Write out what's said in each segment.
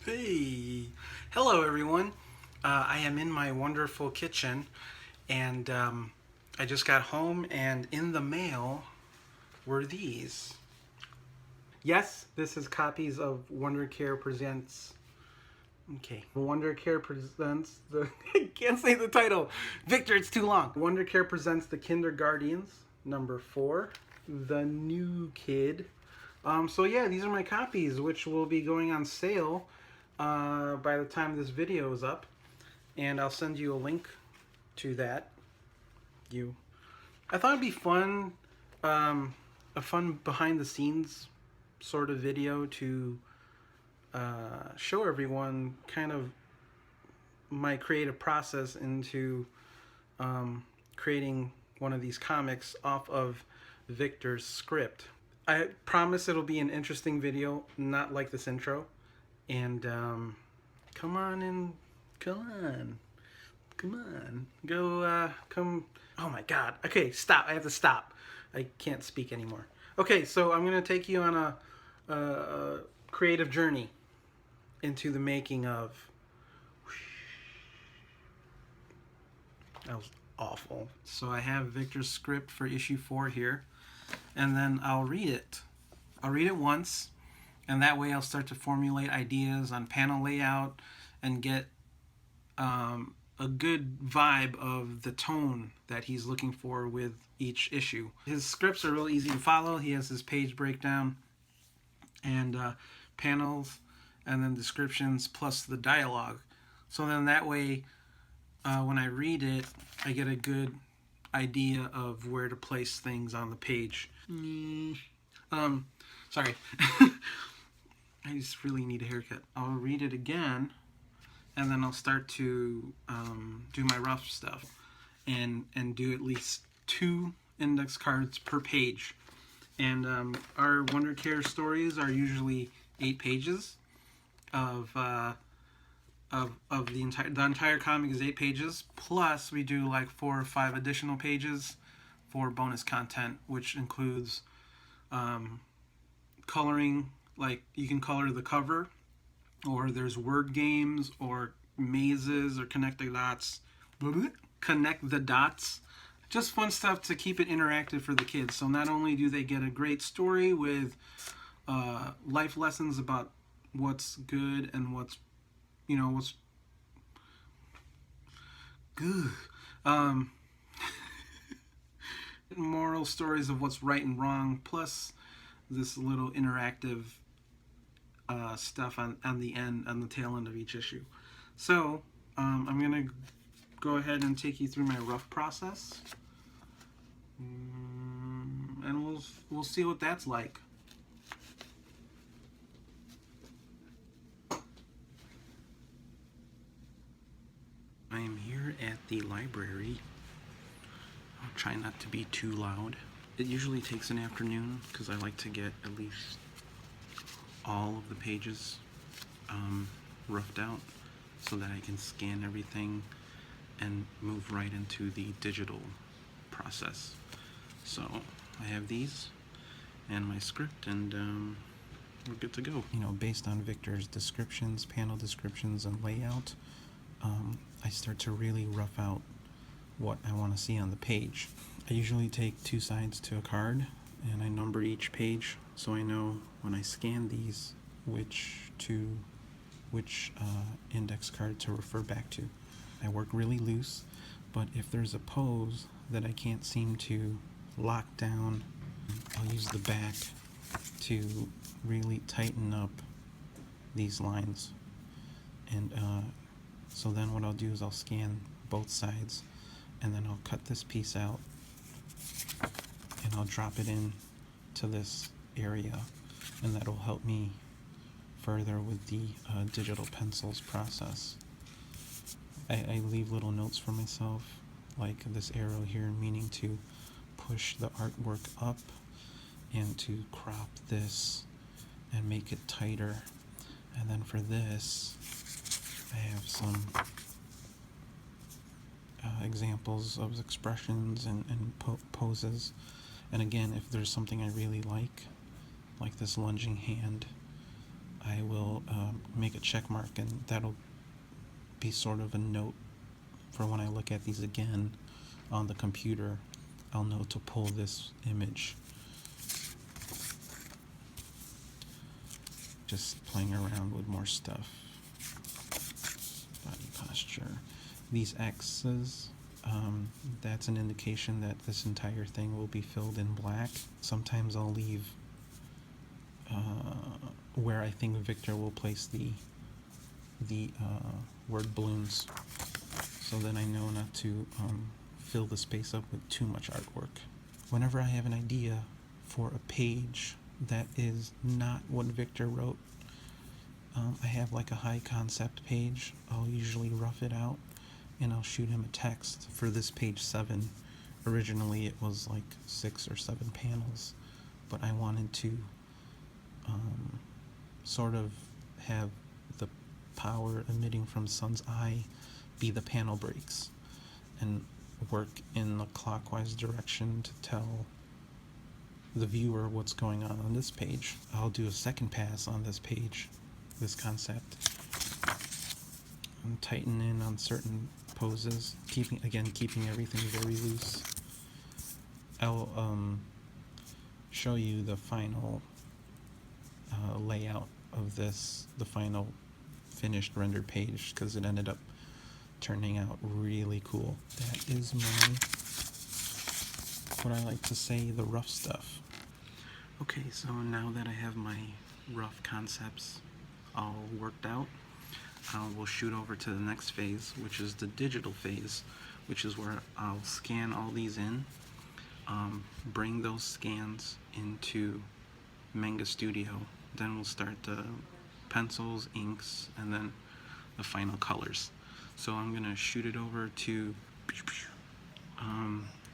Hey, hello everyone. I am in my wonderful kitchen, and I just got home, and in the mail were these. Yes, this is copies of Wonder Care Presents. Okay, Wonder Care presents the. I can't say the title. Victor, it's too long. Wonder Care presents the Kindergartens, number 4, the new kid. So yeah, these are my copies, which will be going on sale by the time this video is up, and I'll send you a link to that. I thought it'd be fun, a fun behind the scenes sort of video to show everyone kind of my creative process into creating one of these comics off of Victor's script. I promise it'll be an interesting video, not like this intro. And come on and come on, go, come. Oh my God. Okay, stop. I have to stop. I can't speak anymore. Okay, so I'm gonna take you on a creative journey into the making of. That was awful. So I have Victor's script for issue 4 here, and then I'll read it. I'll read it once, and that way I'll start to formulate ideas on panel layout and get a good vibe of the tone that he's looking for with each issue. His scripts are real easy to follow. He has his page breakdown and panels and then descriptions plus the dialogue. So then that way when I read it, I get a good idea of where to place things on the page. Sorry. I just really need a haircut. I'll read it again, and then I'll start to do my rough stuff and do at least 2 index cards per page. And our Wonder Care stories are usually 8 pages of the entire comic is 8 pages, plus we do like 4 or 5 additional pages for bonus content, which includes coloring. Like, you can color the cover, or there's word games, or mazes, or connect the dots. Just fun stuff to keep it interactive for the kids. So not only do they get a great story with life lessons about what's good and what's good, moral stories of what's right and wrong, plus this little interactive stuff on the tail end of each issue. So I'm gonna go ahead and take you through my rough process, and we'll see what that's like. I am here at the library. I'll try not to be too loud. It usually takes an afternoon because I like to get at least all of the pages roughed out so that I can scan everything and move right into the digital process. So I have these and my script, and we're good to go. Based on Victor's descriptions, panel descriptions, and layout, I start to really rough out what I want to see on the page. I usually take 2 sides to a card, and I number each page so I know when I scan these which index card to refer back to. I work really loose, but if there's a pose that I can't seem to lock down, I'll use the back to really tighten up these lines. And so then what I'll do is I'll scan both sides, and then I'll cut this piece out and I'll drop it in to this area, and that'll help me further with the digital pencils process. I leave little notes for myself, like this arrow here meaning to push the artwork up and to crop this and make it tighter. And then for this, I have some examples of expressions and poses. And again, if there's something I really like this lunging hand, I will make a check mark, and that'll be sort of a note for when I look at these again on the computer. I'll know to pull this image. Just playing around with more stuff. Body posture. These X's, that's an indication that this entire thing will be filled in black. Sometimes I'll leave where I think Victor will place the word balloons, so then I know not to fill the space up with too much artwork. Whenever I have an idea for a page that is not what Victor wrote, I have like a high concept page. I'll usually rough it out and I'll shoot him a text. For this page 7, originally it was like 6 or 7 panels, but I wanted to sort of have the power emitting from Sun's eye be the panel breaks and work in a clockwise direction to tell the viewer what's going on this page. I'll do a second pass on this page, this concept, and tighten in on certain poses, keeping everything very loose. I'll show you the final layout of this, the final finished rendered page, because it ended up turning out really cool. That is what I like to say, the rough stuff. Okay, so now that I have my rough concepts all worked out, we'll shoot over to the next phase, which is the digital phase, which is where I'll scan all these in, bring those scans into Manga Studio. Then we'll start the pencils, inks, and then the final colors. So I'm gonna shoot it over to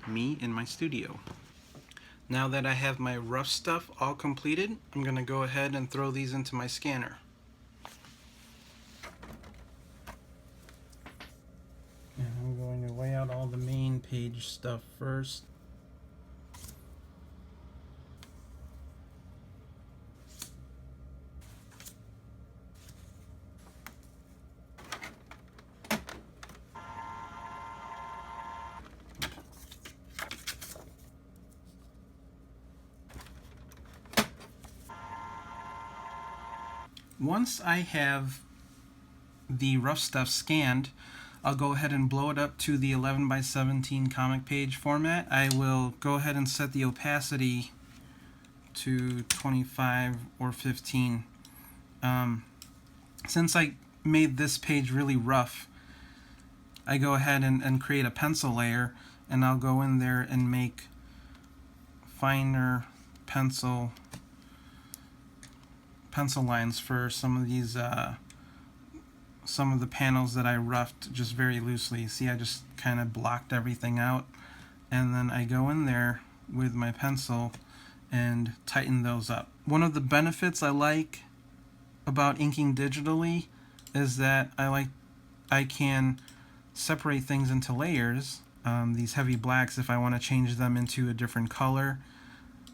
me in my studio. Now that I have my rough stuff all completed, I'm gonna go ahead and throw these into my scanner. And I'm going to lay out all the main page stuff first. Once I have the rough stuff scanned, I'll go ahead and blow it up to the 11:17 comic page format. I will go ahead and set the opacity to 25 or 15. Since I made this page really rough, I go ahead and create a pencil layer, and I'll go in there and make finer pencil lines for some of these some of the panels that I roughed just very loosely. See, I just kind of blocked everything out, and then I go in there with my pencil and tighten those up. One of the benefits I like about inking digitally is that I can separate things into layers. These heavy blacks, if I want to change them into a different color,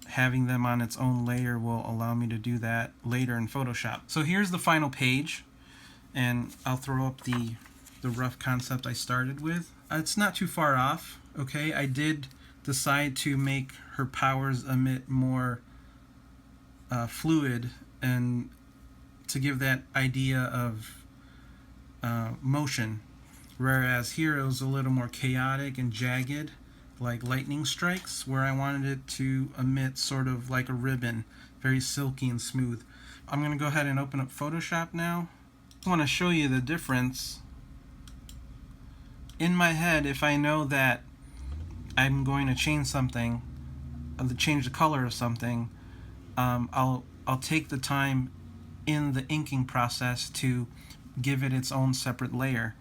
having them on its own layer will allow me to do that later in Photoshop. So here's the final page, and I'll throw up the rough concept I started with. It's not too far off, okay? I did decide to make her powers emit more fluid, and to give that idea of motion, whereas here it was a little more chaotic and jagged, like lightning strikes, where I wanted it to emit sort of like a ribbon, very silky and smooth. I'm going to go ahead and open up Photoshop now. I want to show you the difference. In my head, if I know that I'm going to change something, change the color of something, I'll take the time in the inking process to give it its own separate layer.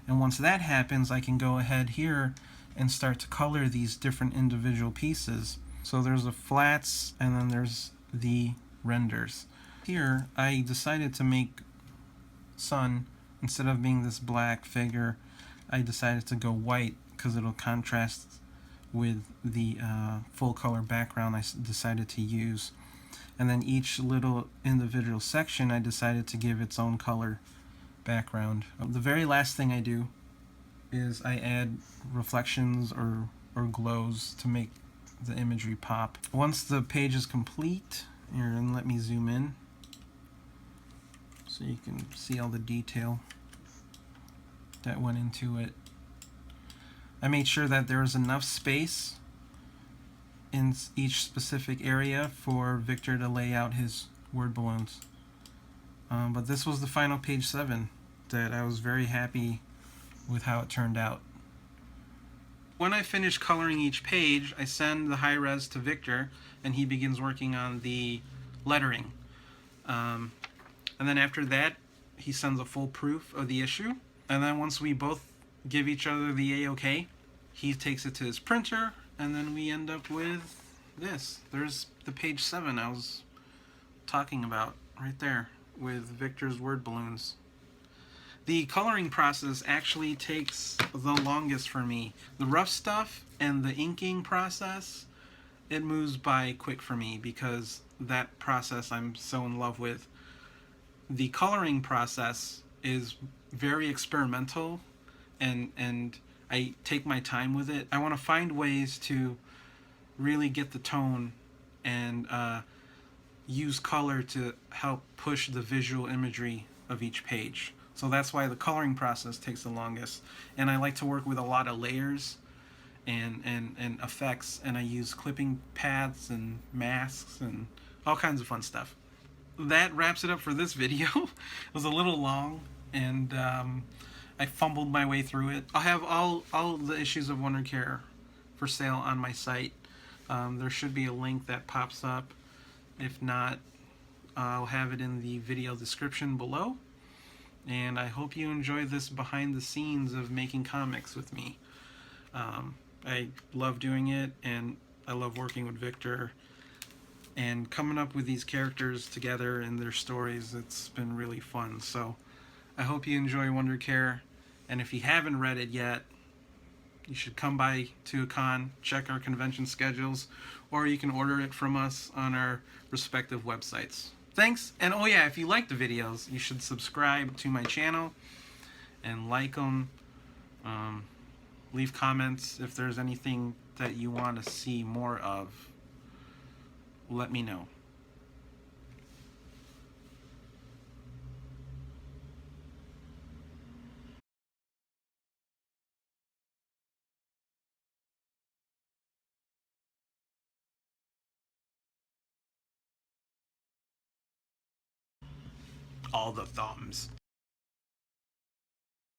And once that happens, I can go ahead here and start to color these different individual pieces. So there's the flats, and then there's the renders. Here, I decided to make Sun, instead of being this black figure, I decided to go white because it'll contrast with the full color background I decided to use. And then each little individual section I decided to give its own color background. The very last thing I do is I add reflections or glows to make the imagery pop. Once the page is complete, here, and let me zoom in so you can see all the detail that went into it. I made sure that there was enough space in each specific area for Victor to lay out his word balloons. But this was the final page 7 that I was very happy with how it turned out. When I finish coloring each page, I send the high res to Victor and he begins working on the lettering. And then after that, he sends a full proof of the issue. And then once we both give each other the A-OK, he takes it to his printer, and then we end up with this. There's the page 7 I was talking about right there with Victor's word balloons. The coloring process actually takes the longest for me. The rough stuff and the inking process, it moves by quick for me because that process I'm so in love with. The coloring process is very experimental, and I take my time with it. I want to find ways to really get the tone and use color to help push the visual imagery of each page. So that's why the coloring process takes the longest. And I like to work with a lot of layers and effects, and I use clipping paths and masks and all kinds of fun stuff. That wraps it up for this video. It was a little long, and I fumbled my way through it. I'll have all the issues of Wonder Care for sale on my site. There should be a link that pops up. If not, I'll have it in the video description below. And I hope you enjoy this behind the scenes of making comics with me. I love doing it, and I love working with Victor and coming up with these characters together and their stories. It's been really fun. So I hope you enjoy Wonder Care, and if you haven't read it yet, you should come by to a con, check our convention schedules, or you can order it from us on our respective websites. Thanks, and oh yeah, if you like the videos, you should subscribe to my channel and like them. Leave comments if there's anything that you want to see more of. Let me know. All the thumbs.